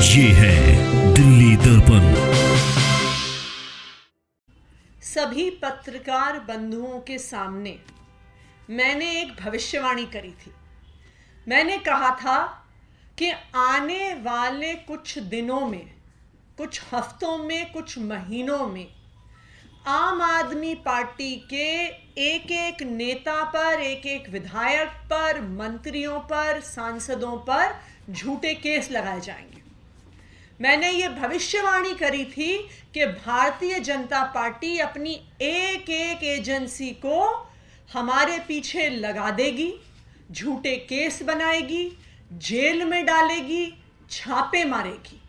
ये है दिल्ली दर्पण। सभी पत्रकार बंधुओं के सामने मैंने एक भविष्यवाणी करी थी। मैंने कहा था कि आने वाले कुछ दिनों में, कुछ हफ्तों में, कुछ महीनों में आम आदमी पार्टी के एक एक नेता पर, एक एक विधायक पर, मंत्रियों पर, सांसदों पर झूठे केस लगाए जाएंगे। मैंने ये भविष्यवाणी करी थी कि भारतीय जनता पार्टी अपनी एक एक एजेंसी को हमारे पीछे लगा देगी, झूठे केस बनाएगी, जेल में डालेगी, छापे मारेगी।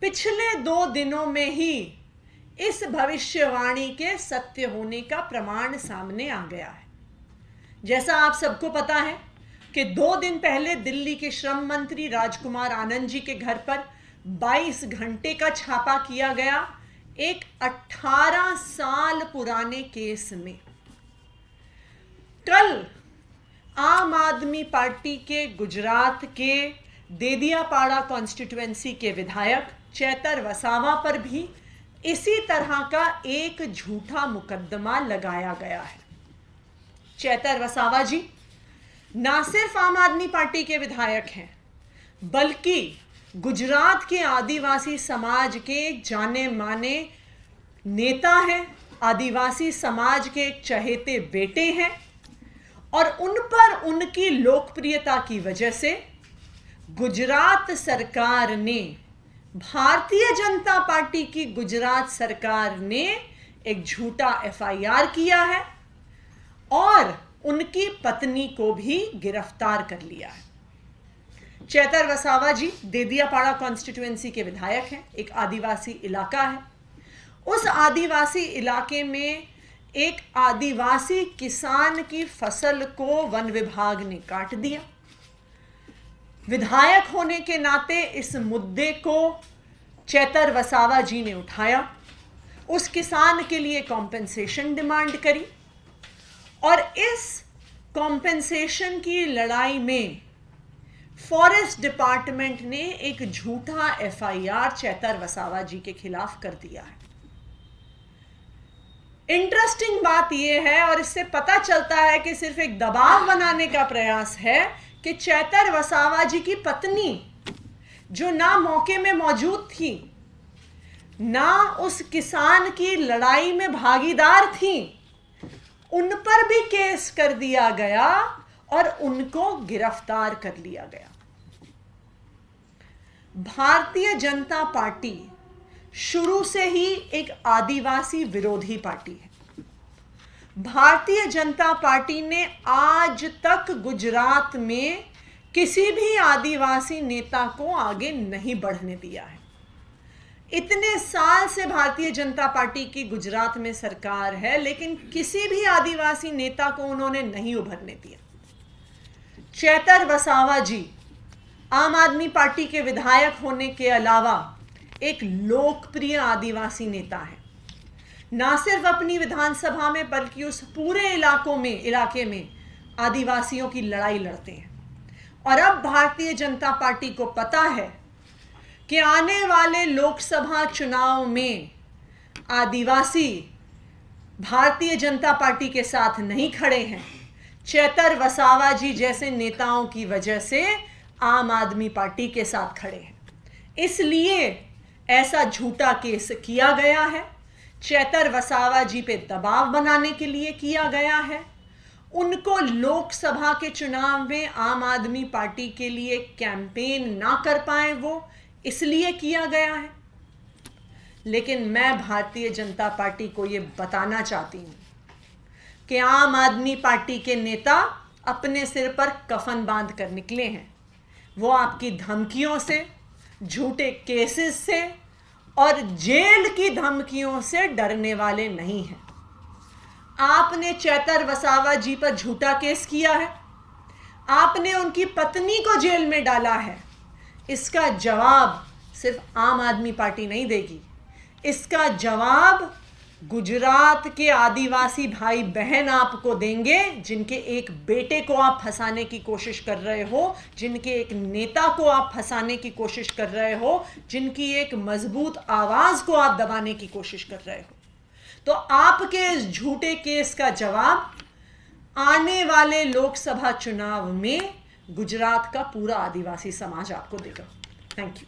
पिछले 2 दिनों में ही इस भविष्यवाणी के सत्य होने का प्रमाण सामने आ गया है। जैसा आप सबको पता है कि 2 दिन पहले दिल्ली के श्रम मंत्री राजकुमार आनंद जी के घर पर 22 घंटे का छापा किया गया एक 18 साल पुराने केस में। कल आम आदमी पार्टी के गुजरात के देदियापाड़ा कॉन्स्टिट्यूएंसी के विधायक चेतर वसावा पर भी इसी तरह का एक झूठा मुकदमा लगाया गया है। चेतर वसावा जी ना सिर्फ आम आदमी पार्टी के विधायक हैं, बल्कि गुजरात के आदिवासी समाज के एक जाने माने नेता हैं, आदिवासी समाज के एक चहेते बेटे हैं, और उन पर उनकी लोकप्रियता की वजह से गुजरात सरकार ने, भारतीय जनता पार्टी की गुजरात सरकार ने एक झूठा एफआईआर किया है और उनकी पत्नी को भी गिरफ्तार कर लिया है। चेतर वसावा जी देदियापाड़ा कॉन्स्टिट्यूएंसी के विधायक हैं। एक आदिवासी इलाका है, उस आदिवासी इलाके में एक आदिवासी किसान की फसल को वन विभाग ने काट दिया। विधायक होने के नाते इस मुद्दे को चेतर वसावा जी ने उठाया, उस किसान के लिए कॉम्पेंसेशन डिमांड करी, और इस कॉम्पेंसेशन की लड़ाई में फॉरेस्ट डिपार्टमेंट ने एक झूठा एफआईआर चेतर वसावा जी के खिलाफ कर दिया है। इंटरेस्टिंग बात यह है, और इससे पता चलता है कि सिर्फ एक दबाव बनाने का प्रयास है, कि चेतर वसावा जी की पत्नी, जो ना मौके में मौजूद थी, ना उस किसान की लड़ाई में भागीदार थी, उन पर भी केस कर दिया गया और उनको गिरफ्तार कर लिया गया। भारतीय जनता पार्टी शुरू से ही एक आदिवासी विरोधी पार्टी है। भारतीय जनता पार्टी ने आज तक गुजरात में किसी भी आदिवासी नेता को आगे नहीं बढ़ने दिया है। इतने साल से भारतीय जनता पार्टी की गुजरात में सरकार है, लेकिन किसी भी आदिवासी नेता को उन्होंने नहीं उभरने दिया। चेतर वसावा जी आम आदमी पार्टी के विधायक होने के अलावा एक लोकप्रिय आदिवासी नेता है। ना सिर्फ अपनी विधानसभा में, बल्कि उस पूरे इलाके में आदिवासियों की लड़ाई लड़ते हैं। और अब भारतीय जनता पार्टी को पता है कि आने वाले लोकसभा चुनाव में आदिवासी भारतीय जनता पार्टी के साथ नहीं खड़े हैं। चेतर वसावा जी जैसे नेताओं की वजह से आम आदमी पार्टी के साथ खड़े हैं, इसलिए ऐसा झूठा केस किया गया है। चेतर वसावा जी पे दबाव बनाने के लिए किया गया है। उनको लोकसभा के चुनाव में आम आदमी पार्टी के लिए कैंपेन ना कर पाए वो, इसलिए किया गया है। लेकिन मैं भारतीय जनता पार्टी को ये बताना चाहती हूँ कि आम आदमी पार्टी के नेता अपने सिर पर कफन बांध कर निकले हैं। वो आपकी धमकियों से, झूठे केसेस से और जेल की धमकियों से डरने वाले नहीं हैं। आपने चेतर वसावा जी पर झूठा केस किया है, आपने उनकी पत्नी को जेल में डाला है। इसका जवाब सिर्फ आम आदमी पार्टी नहीं देगी, इसका जवाब गुजरात के आदिवासी भाई बहन आपको देंगे जिनके एक बेटे को आप फंसाने की कोशिश कर रहे हो, जिनके एक नेता को आप फंसाने की कोशिश कर रहे हो, जिनकी एक मजबूत आवाज को आप दबाने की कोशिश कर रहे हो। तो आपके इस झूठे केस का जवाब आने वाले लोकसभा चुनाव में गुजरात का पूरा आदिवासी समाज आपको देगा। Thank you.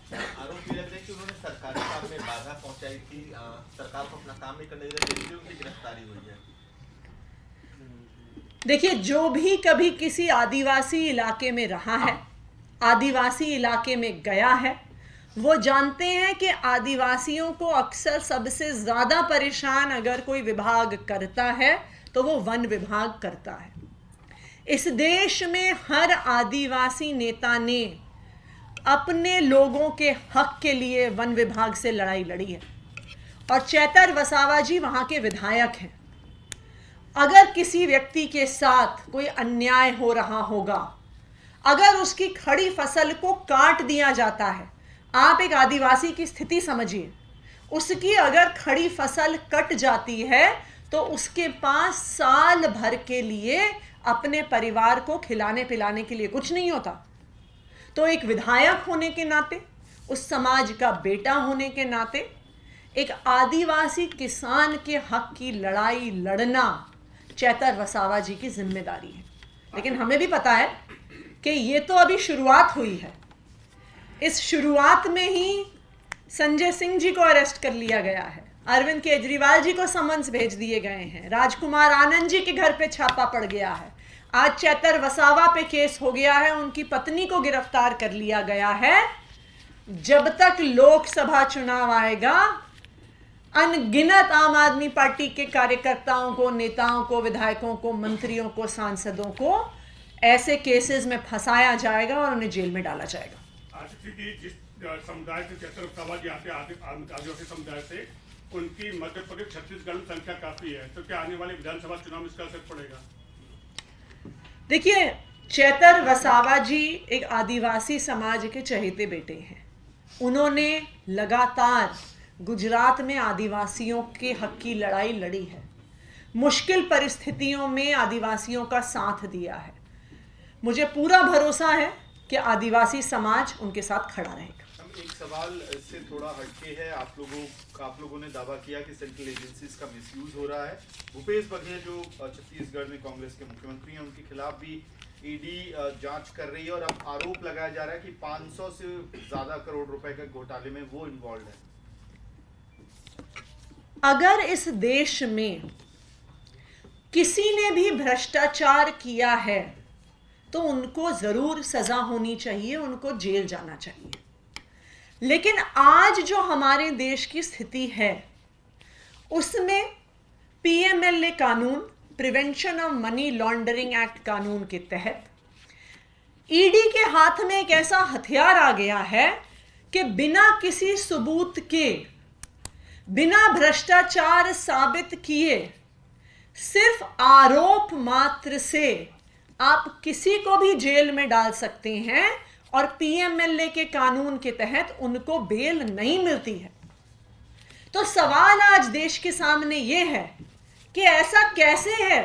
आरोप ये लग रहा है कि उन्होंने सरकारी काम में बाधा पहुंचाई थी, सरकार को अपना काम नहीं करने दिया, इसलिए उनकी गिरफ्तारी हुई है। देखिए, जो भी कभी किसी आदिवासी इलाके में रहा है, आदिवासी इलाके में गया है, वो जानते हैं कि आदिवासियों को अक्सर सबसे ज्यादा परेशान अगर कोई विभाग करता है तो वो वन विभाग करता है। इस देश में हर आदिवासी नेता ने अपने लोगों के हक के लिए वन विभाग से लड़ाई लड़ी है और चैतर वसावा जी वहां के विधायक हैं। अगर किसी व्यक्ति के साथ कोई अन्याय हो रहा होगा, अगर उसकी खड़ी फसल को काट दिया जाता है, आप एक आदिवासी की स्थिति समझिए, उसकी अगर खड़ी फसल कट जाती है तो उसके पास साल भर के लिए अपने परिवार को खिलाने पिलाने के लिए कुछ नहीं होता। तो एक विधायक होने के नाते, उस समाज का बेटा होने के नाते, एक आदिवासी किसान के हक की लड़ाई लड़ना चैतर वसावा जी की जिम्मेदारी है। लेकिन हमें भी पता है कि ये तो अभी शुरुआत हुई है। इस शुरुआत में ही संजय सिंह जी को अरेस्ट कर लिया गया है, अरविंद केजरीवाल जी को समन्स भेज दिए गए हैं, राजकुमार आनंद जी के घर पे छापा पड़ गया है, आज चैतर वसावा पे केस हो गया है, उनकी पत्नी को गिरफ्तार कर लिया गया है। जब तक लोकसभा चुनाव आएगा, अनगिनत आम आदमी पार्टी के कार्यकर्ताओं को, नेताओं को, विधायकों को, मंत्रियों को, सांसदों को ऐसे केसेस में फंसाया जाएगा और उन्हें जेल में डाला जाएगा। जिस समुदाय से चैतर वसावा जी आते आदिवासी समुदाय से, उनकी मध्य प्रदेश छत्तीसगढ़ में संख्या काफी है, तो क्या आने वाले विधानसभा चुनाव में इसका असर पड़ेगा? देखिए, चैतर वसावा जी एक आदिवासी समाज के चहेते बेटे हैं। उन्होंने लगातार गुजरात में आदिवासियों के हक की लड़ाई लड़ी है, मुश्किल परिस्थितियों में आदिवासियों का साथ दिया है। मुझे पूरा भरोसा है कि आदिवासी समाज उनके साथ खड़ा रहेगा। एक सवाल इससे थोड़ा हटके है। आप लोगों ने दावा किया कि सेंट्रल एजेंसीज का मिसयूज हो रहा है। भूपेश बघेल जो छत्तीसगढ़ में कांग्रेस के मुख्यमंत्री हैं, उनके खिलाफ भी ईडी जांच कर रही है और अब आरोप लगाया जा रहा है कि 500 से ज्यादा करोड़ रुपए के घोटाले में वो इन्वॉल्व है। अगर इस देश में किसी ने भी भ्रष्टाचार किया है तो उनको जरूर सजा होनी चाहिए, उनको जेल जाना चाहिए। लेकिन आज जो हमारे देश की स्थिति है उसमें पीएमएलए कानून, prevention of money laundering act कानून के तहत ईडी के हाथ में एक ऐसा हथियार आ गया है कि बिना किसी सबूत के, बिना भ्रष्टाचार साबित किए, सिर्फ आरोप मात्र से आप किसी को भी जेल में डाल सकते हैं और पीएमएलए के कानून के तहत उनको बेल नहीं मिलती है। तो सवाल आज देश के सामने यह है कि ऐसा कैसे है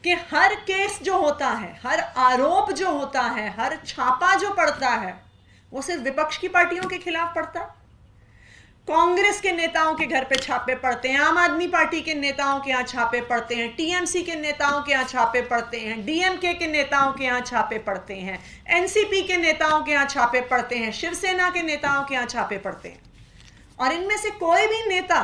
कि हर केस जो होता है, हर आरोप जो होता है, हर छापा जो पड़ता है, वो सिर्फ विपक्ष की पार्टियों के खिलाफ पड़ता है। कांग्रेस के नेताओं के घर पे छापे पड़ते हैं, आम आदमी पार्टी के नेताओं के यहाँ छापे पड़ते हैं, टीएमसी के नेताओं के यहाँ छापे पड़ते हैं, डीएमके के नेताओं के यहाँ छापे पड़ते हैं, एनसीपी के नेताओं के यहाँ छापे पड़ते हैं, शिवसेना के नेताओं के यहाँ छापे पड़ते हैं। और इनमें से कोई भी नेता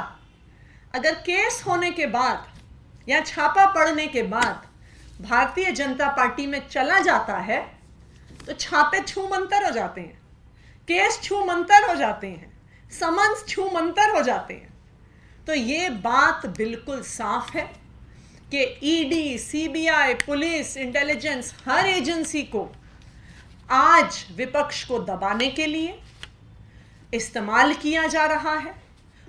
अगर केस होने के बाद या छापा पड़ने के बाद भारतीय जनता पार्टी में चला जाता है तो छापे छूमंतर हो जाते हैं, केस छूमंतर हो जाते हैं, समन्स छूमंतर हो जाते हैं। तो ये बात बिल्कुल साफ है कि ईडी, सीबीआई, पुलिस, इंटेलिजेंस, हर एजेंसी को आज विपक्ष को दबाने के लिए इस्तेमाल किया जा रहा है।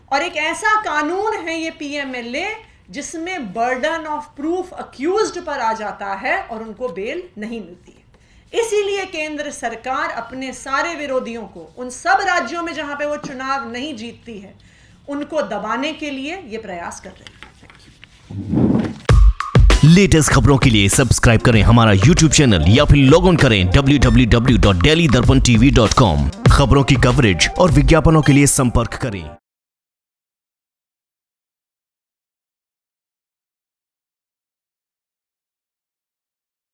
और एक ऐसा कानून है ये पीएमएलए जिसमें बर्डन ऑफ प्रूफ अक्यूज्ड पर आ जाता है और उनको बेल नहीं मिलती है। इसीलिए केंद्र सरकार अपने सारे विरोधियों को, उन सब राज्यों में जहां पे वो चुनाव नहीं जीतती है, उनको दबाने के लिए ये प्रयास कर रहे हैं। लेटेस्ट खबरों के लिए सब्सक्राइब करें हमारा YouTube चैनल या फिर लॉग ऑन करें www.delhidarpantv.com। खबरों की कवरेज और विज्ञापनों के लिए संपर्क करें।